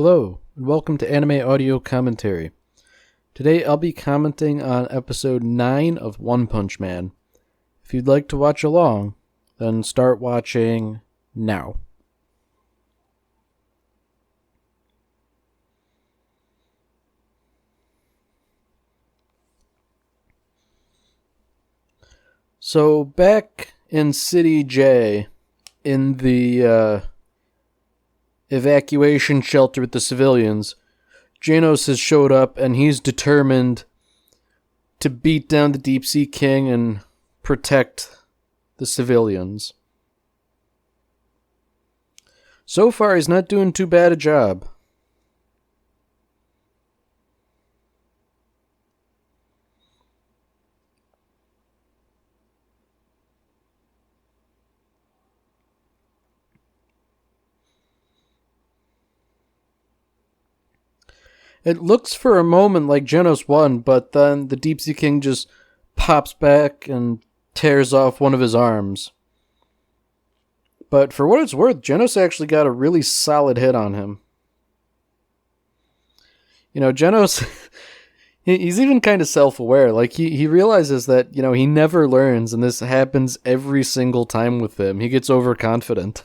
Hello, and welcome to Anime Audio Commentary. Today I'll be commenting on episode 9 of One Punch Man. If you'd like to watch along, then start watching now. So, back in City J, in the evacuation shelter with the civilians, Genos has showed up and he's determined to beat down the Deep Sea King and protect the civilians. So far, he's not doing too bad a job. It looks for a moment like Genos won, but then the Deep Sea King just pops back and tears off one of his arms. But for what it's worth, Genos actually got a really solid hit on him. You know, Genos, he's even kind of self-aware. Like, he realizes that, you know, he never learns, and this happens every single time with him. He gets overconfident.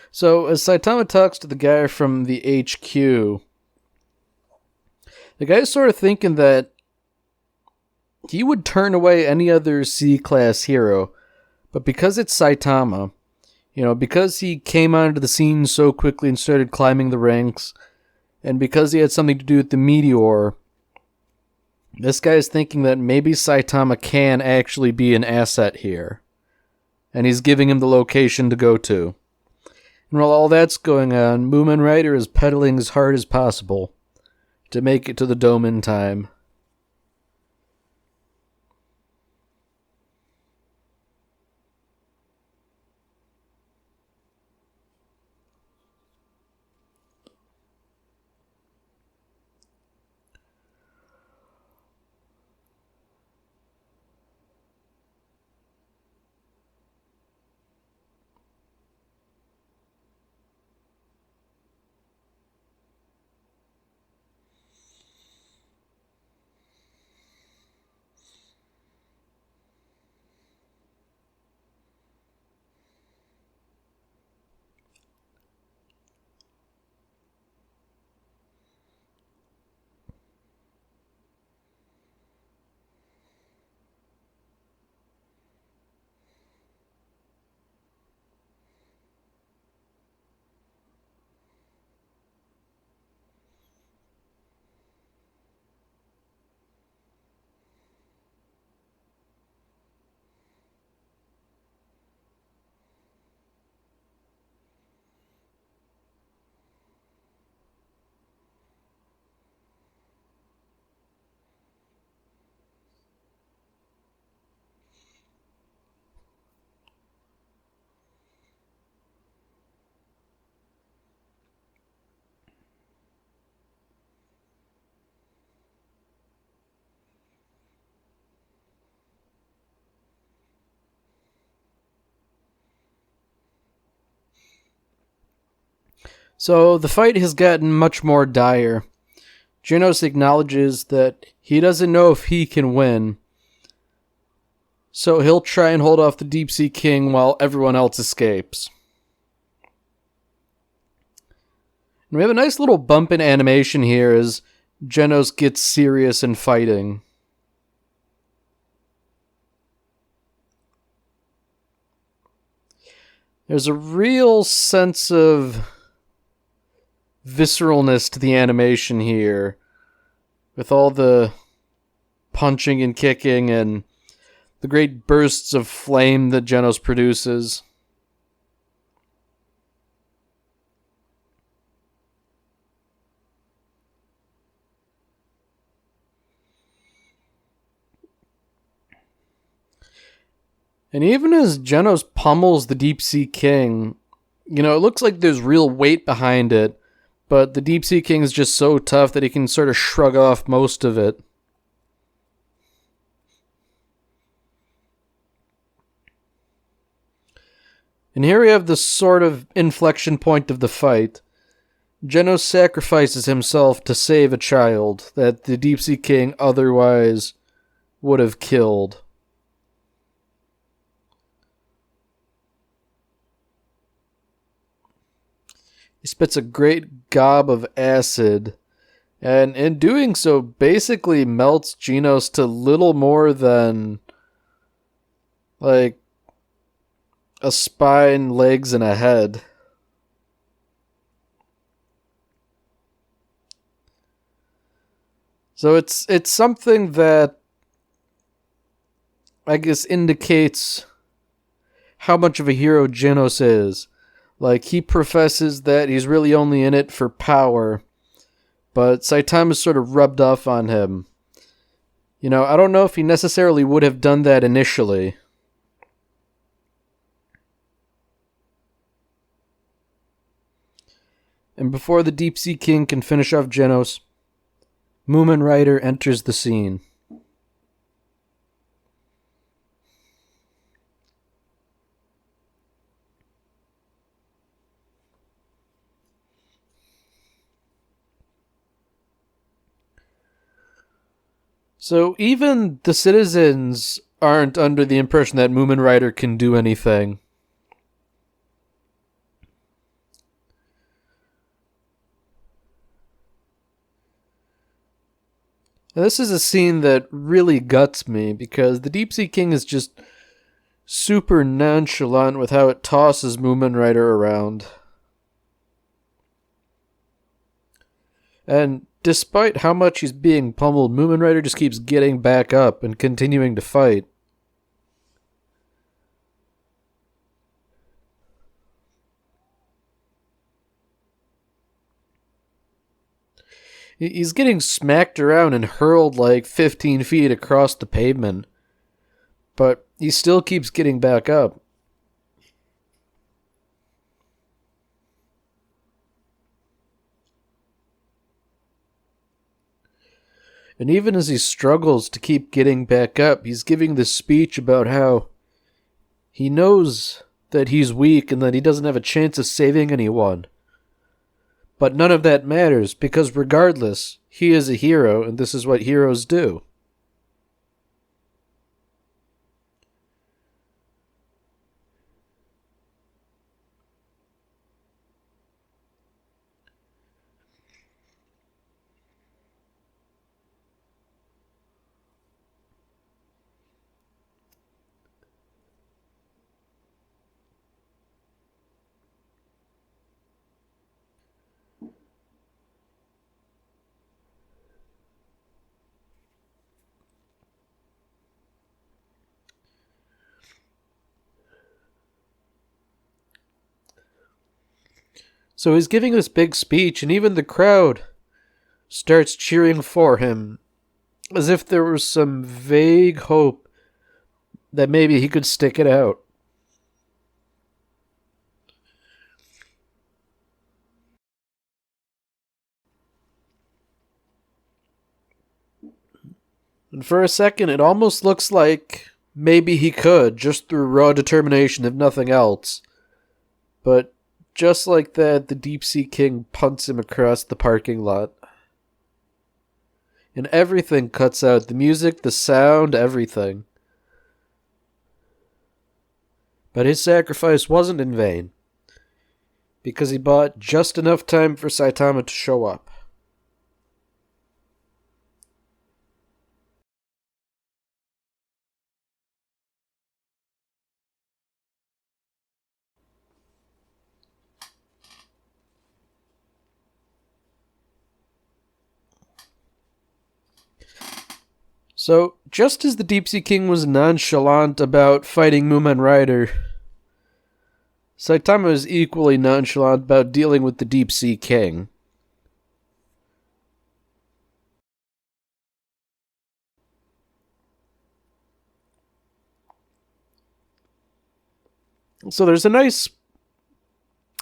So, as Saitama talks to the guy from the HQ, the guy's sort of thinking that he would turn away any other C-class hero, but because it's Saitama, you know, because he came onto the scene so quickly and started climbing the ranks, and because he had something to do with the meteor, this guy is thinking that maybe Saitama can actually be an asset here, and he's giving him the location to go to. And while all that's going on, Moomin Rider is pedaling as hard as possible to make it to the dome in time. So the fight has gotten much more dire. Genos acknowledges that he doesn't know if he can win, so he'll try and hold off the Deep Sea King while everyone else escapes. And we have a nice little bump in animation here as Genos gets serious in fighting. There's a real sense of visceralness to the animation here, with all the punching and kicking and the great bursts of flame that Genos produces. And even as Genos pummels the Deep Sea King, you know, it looks like there's real weight behind it, but the Deep Sea King is just so tough that he can sort of shrug off most of it. And here we have the sort of inflection point of the fight. Genos sacrifices himself to save a child that the Deep Sea King otherwise would have killed. He spits a great gob of acid, and in doing so basically melts Genos to little more than like a spine, legs, and a head. So it's something that I guess indicates how much of a hero Genos is. Like, he professes that he's really only in it for power, but Saitama's sort of rubbed off on him. You know, I don't know if he necessarily would have done that initially. And before the Deep Sea King can finish off Genos, Moomin Rider enters the scene. So even the citizens aren't under the impression that Moomin Rider can do anything. And this is a scene that really guts me because the Deep Sea King is just super nonchalant with how it tosses Moomin Rider around. And despite how much he's being pummeled, Moomin Rider just keeps getting back up and continuing to fight. He's getting smacked around and hurled like 15 feet across the pavement, but he still keeps getting back up. And even as he struggles to keep getting back up, he's giving this speech about how he knows that he's weak and that he doesn't have a chance of saving anyone. But none of that matters, because regardless, he is a hero, and this is what heroes do. So he's giving this big speech, and even the crowd starts cheering for him, as if there was some vague hope that maybe he could stick it out. And for a second, it almost looks like maybe he could, just through raw determination, if nothing else. But just like that, the Deep Sea King punts him across the parking lot. And everything cuts out. The music, the sound, everything. But his sacrifice wasn't in vain, because he bought just enough time for Saitama to show up. So, just as the Deep Sea King was nonchalant about fighting Moomin Rider, Saitama is equally nonchalant about dealing with the Deep Sea King. So there's a nice,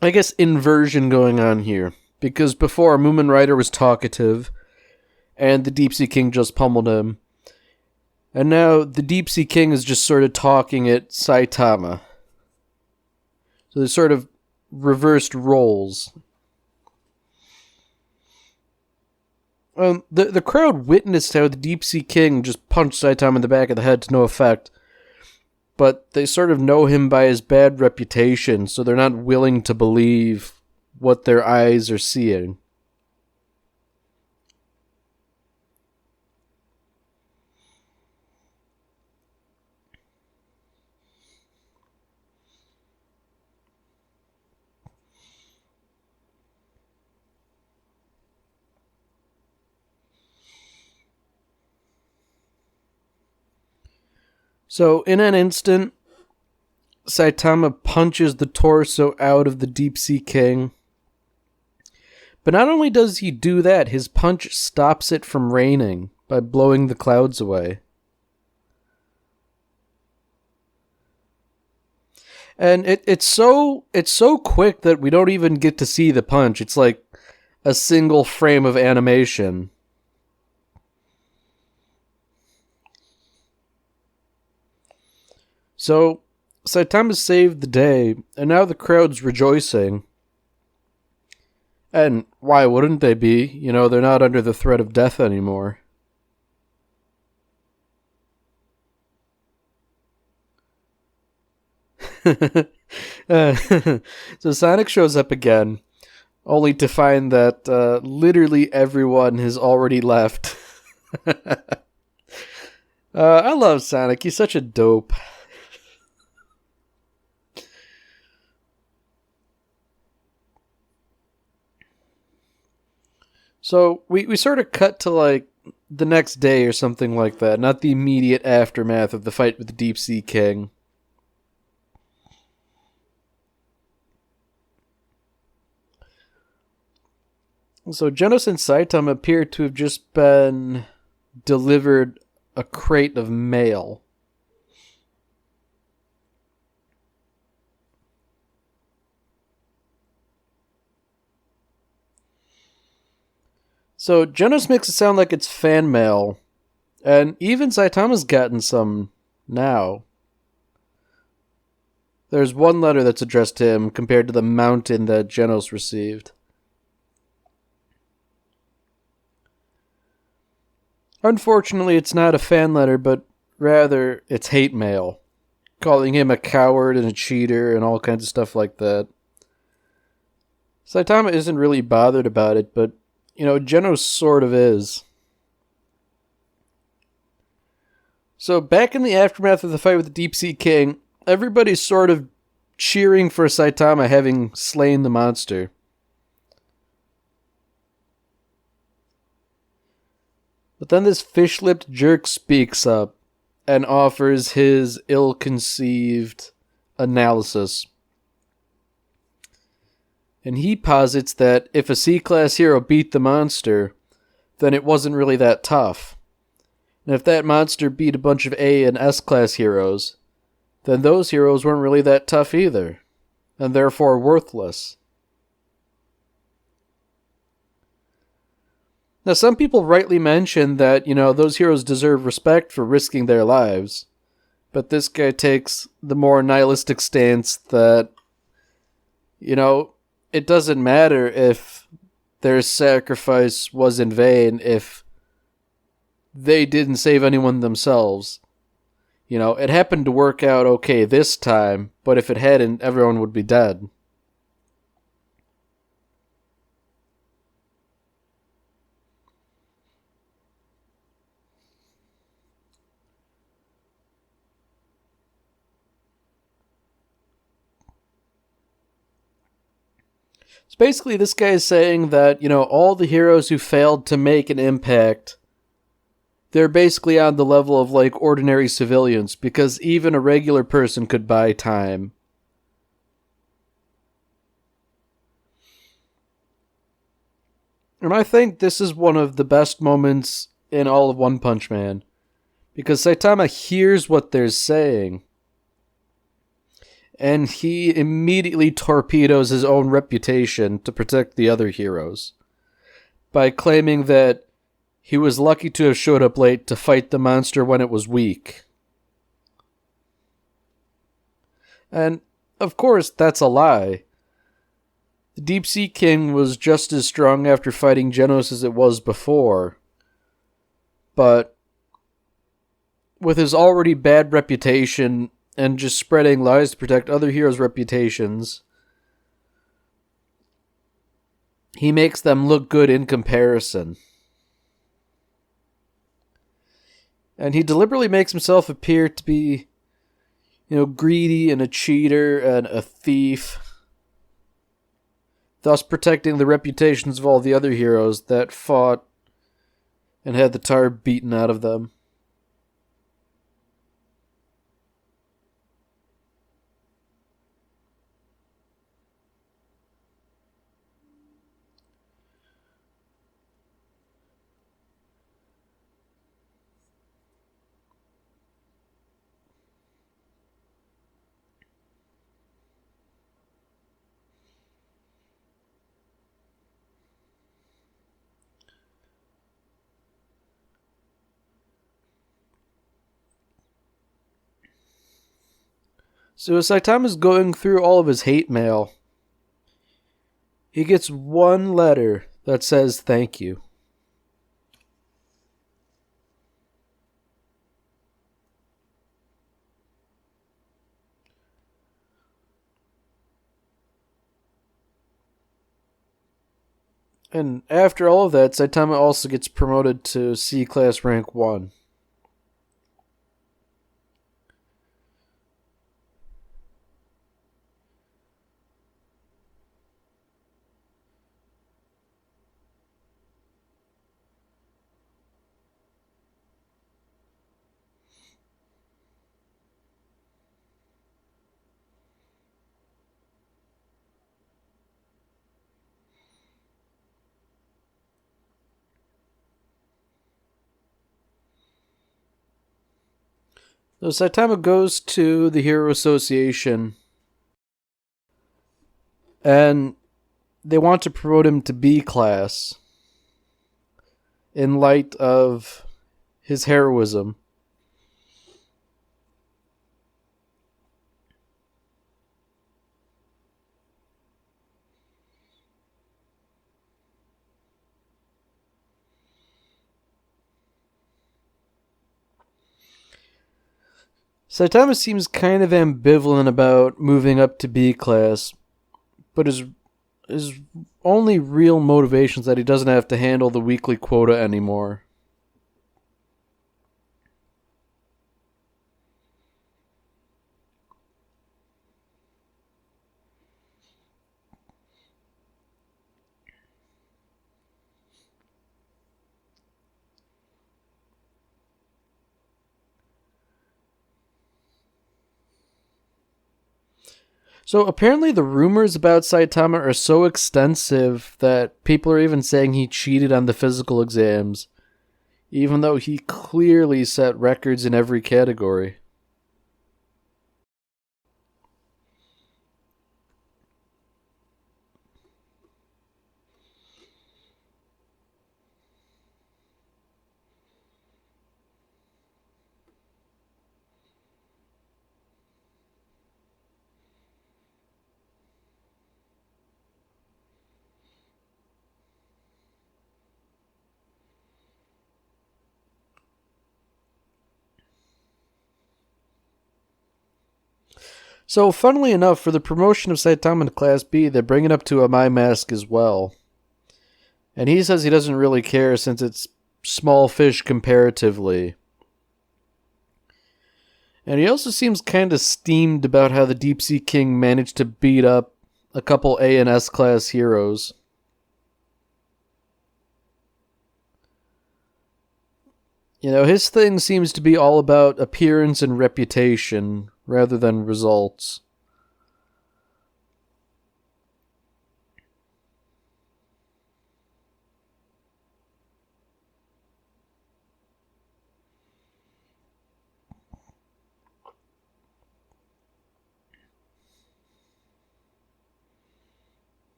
I guess, inversion going on here. Because before, Moomin Rider was talkative, and the Deep Sea King just pummeled him. And now the Deep Sea King is just sort of talking at Saitama. So they sort of reversed roles. The crowd witnessed how the Deep Sea King just punched Saitama in the back of the head to no effect. But they sort of know him by his bad reputation, so they're not willing to believe what their eyes are seeing. So, in an instant, Saitama punches the torso out of the Deep Sea King. But not only does he do that, his punch stops it from raining by blowing the clouds away. And it's so quick that we don't even get to see the punch. It's like a single frame of animation. So, Saitama saved the day, and now the crowd's rejoicing. And why wouldn't they be? You know, they're not under the threat of death anymore. So Sonic shows up again, only to find that literally everyone has already left. I love Sonic. He's such a dope. So we sort of cut to like the next day or something like that, not the immediate aftermath of the fight with the Deep Sea King. So Genos and Saitama appear to have just been delivered a crate of mail. So Genos makes it sound like it's fan mail, and even Saitama's gotten some now. There's one letter that's addressed to him compared to the mountain that Genos received. Unfortunately, it's not a fan letter, but rather it's hate mail, calling him a coward and a cheater and all kinds of stuff like that. Saitama isn't really bothered about it, but you know, Genos sort of is. So, back in the aftermath of the fight with the Deep Sea King, everybody's sort of cheering for Saitama having slain the monster. But then this fish-lipped jerk speaks up and offers his ill-conceived analysis. And he posits that if a C-class hero beat the monster, then it wasn't really that tough. And if that monster beat a bunch of A and S-class heroes, then those heroes weren't really that tough either, and therefore worthless. Now, some people rightly mention that, you know, those heroes deserve respect for risking their lives, but this guy takes the more nihilistic stance that, you know, it doesn't matter if their sacrifice was in vain if they didn't save anyone themselves. You know, it happened to work out okay this time, but if it hadn't, everyone would be dead. So basically, this guy is saying that, you know, all the heroes who failed to make an impact, they're basically on the level of, like, ordinary civilians, because even a regular person could buy time. And I think this is one of the best moments in all of One Punch Man, because Saitama hears what they're saying, and he immediately torpedoes his own reputation to protect the other heroes by claiming that he was lucky to have showed up late to fight the monster when it was weak. And of course, that's a lie. The Deep Sea King was just as strong after fighting Genos as it was before. But with his already bad reputation and just spreading lies to protect other heroes' reputations, he makes them look good in comparison. And he deliberately makes himself appear to be, greedy and a cheater and a thief, thus protecting the reputations of all the other heroes that fought and had the tar beaten out of them. So as Saitama's going through all of his hate mail, he gets one letter that says thank you. And after all of that, Saitama also gets promoted to C-Class Rank 1. So Saitama goes to the Hero Association, and they want to promote him to B-Class in light of his heroism. Saitama seems kind of ambivalent about moving up to B-Class, but his only real motivation is that he doesn't have to handle the weekly quota anymore. So apparently the rumors about Saitama are so extensive that people are even saying he cheated on the physical exams, even though he clearly set records in every category. So, funnily enough, for the promotion of Saitama to Class B, they bring it up to a My Mask as well. And he says he doesn't really care since it's small fish comparatively. And he also seems kind of steamed about how the Deep Sea King managed to beat up a couple A and S class heroes. His thing seems to be all about appearance and reputation rather than results.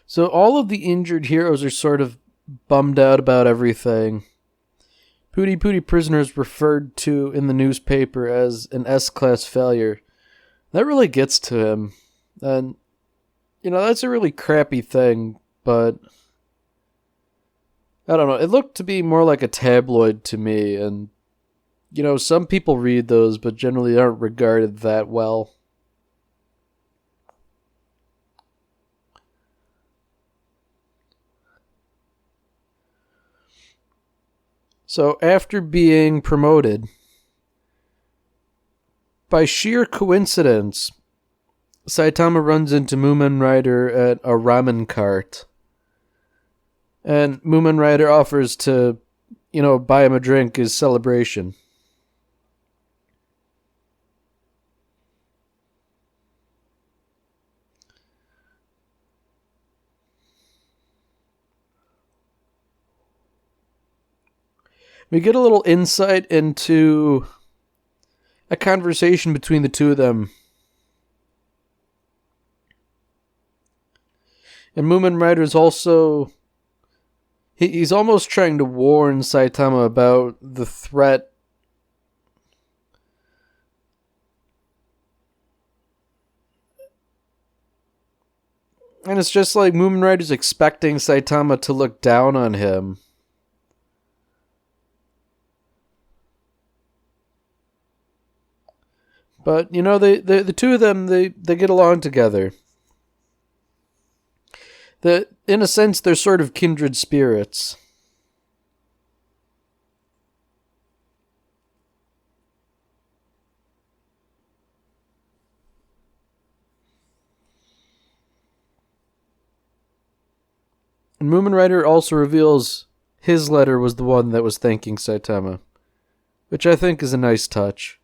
So all of the injured heroes are sort of bummed out about everything. Pooty Pooty Prisoner is referred to in the newspaper as an S-class failure. That really gets to him. And, that's a really crappy thing, but I don't know. It looked to be more like a tabloid to me, and, some people read those, but generally aren't regarded that well. So after being promoted, by sheer coincidence, Saitama runs into Mumen Rider at a ramen cart. And Mumen Rider offers to, buy him a drink as celebration. We get a little insight into a conversation between the two of them. And Mumen Rider is also... He's almost trying to warn Saitama about the threat. And it's just like Mumen Rider's expecting Saitama to look down on him. But, the two of them, they get along together. In a sense, they're sort of kindred spirits. And Mumen Rider also reveals his letter was the one that was thanking Saitama, which I think is a nice touch.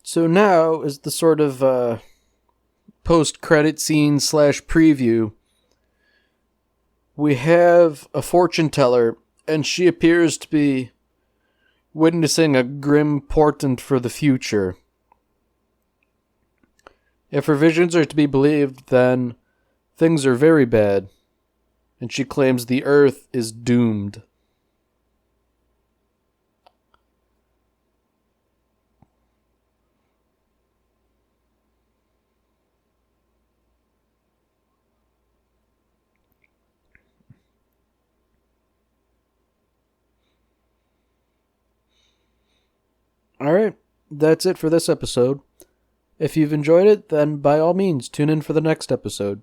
So now is the sort of post-credit scene / preview. We have a fortune teller, and she appears to be witnessing a grim portent for the future. If her visions are to be believed, then things are very bad, and she claims the Earth is doomed. Alright, that's it for this episode. If you've enjoyed it, then by all means, tune in for the next episode.